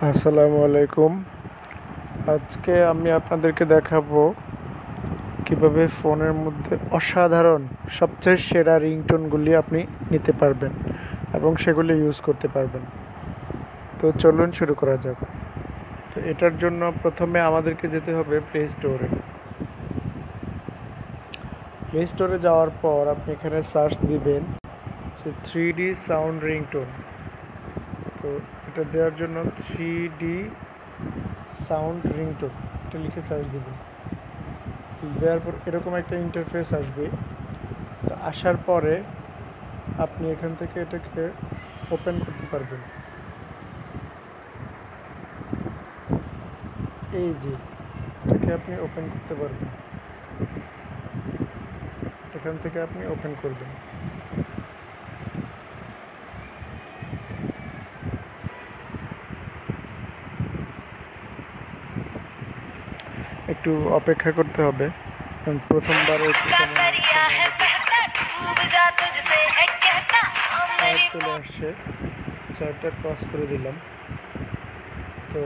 আসসালামু আলাইকুম। আজকে আমি আপনাদেরকে দেখাবো কিভাবে ফোনের মধ্যে অসাধারণ সবচেয়ে সেরা রিংটোনগুলি আপনি নিতে পারবেন এবং সেগুলি ইউজ করতে পারবেন। তো চলুন শুরু করা যাক। তো এটার জন্য প্রথমে আমাদেরকে যেতে হবে প্লে স্টোরে যাওয়ার পর আপনি এখানে সার্চ দিবেন যে 3D সাউন্ড রিংটোন। তো এটা দেওয়ার জন্য 3D সাউন্ড রিংটোন এটা লিখে সার্চ দেবেন। দেওয়ার পর এরকম একটা ইন্টারফেস আসবে। তো আসার পরে আপনি এখান থেকে এটাকে ওপেন করতে পারবেন। এই যে এটাকে আপনি ওপেন করতে পারবেন, এখান থেকে আপনি ওপেন করবেন। একটু অপেক্ষা করতে হবে, প্রথমবার চলে আসছে। চারটা ক্রস করে দিলাম। তো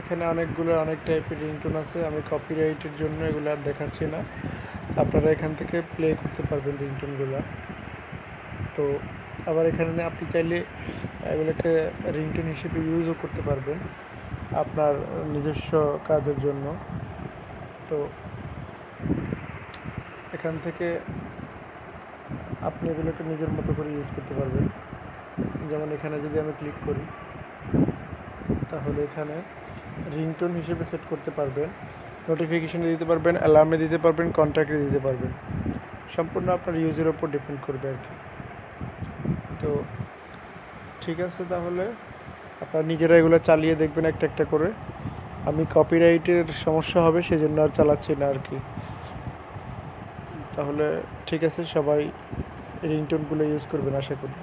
এখানে অনেক টাইপের রিংটোন আছে। আমি কপিরাইটের জন্য এগুলো আর দেখাচ্ছি না, আপনারা এখান থেকে প্লে করতে পারবেন রিংটোনগুলো। তো আবার এখানে আপনি চাইলে এগুলোকে রিংটোন হিসেবে ইউজও করতে পারবেন আপনার নিজস্ব কাজের জন্য। তো এখান থেকে আপনি এগুলোকে নিজের মতো করে ইউজ করতে পারবেন। যেমন এখানে যদি আমি ক্লিক করি তাহলে এখানে রিংটোন হিসেবে সেট করতে পারবেন, নোটিফিকেশানে দিতে পারবেন, অ্যালার্মে দিতে পারবেন, কন্ট্যাক্টে দিতে পারবেন। সম্পূর্ণ আপনার ইউজের ওপর ডিপেন্ড করবে আর কি। তো ঠিক আছে, তাহলে আপনারা নিজেরা এগুলো চালিয়ে দেখবেন একটা একটা করে। আমি কপিরাইটের সমস্যা হবে সেজন্য আর চালাচ্ছি না আর কি। তাহলে ঠিক আছে, সবাই রিংটোনগুলো ইউজ করবেন আশা করি।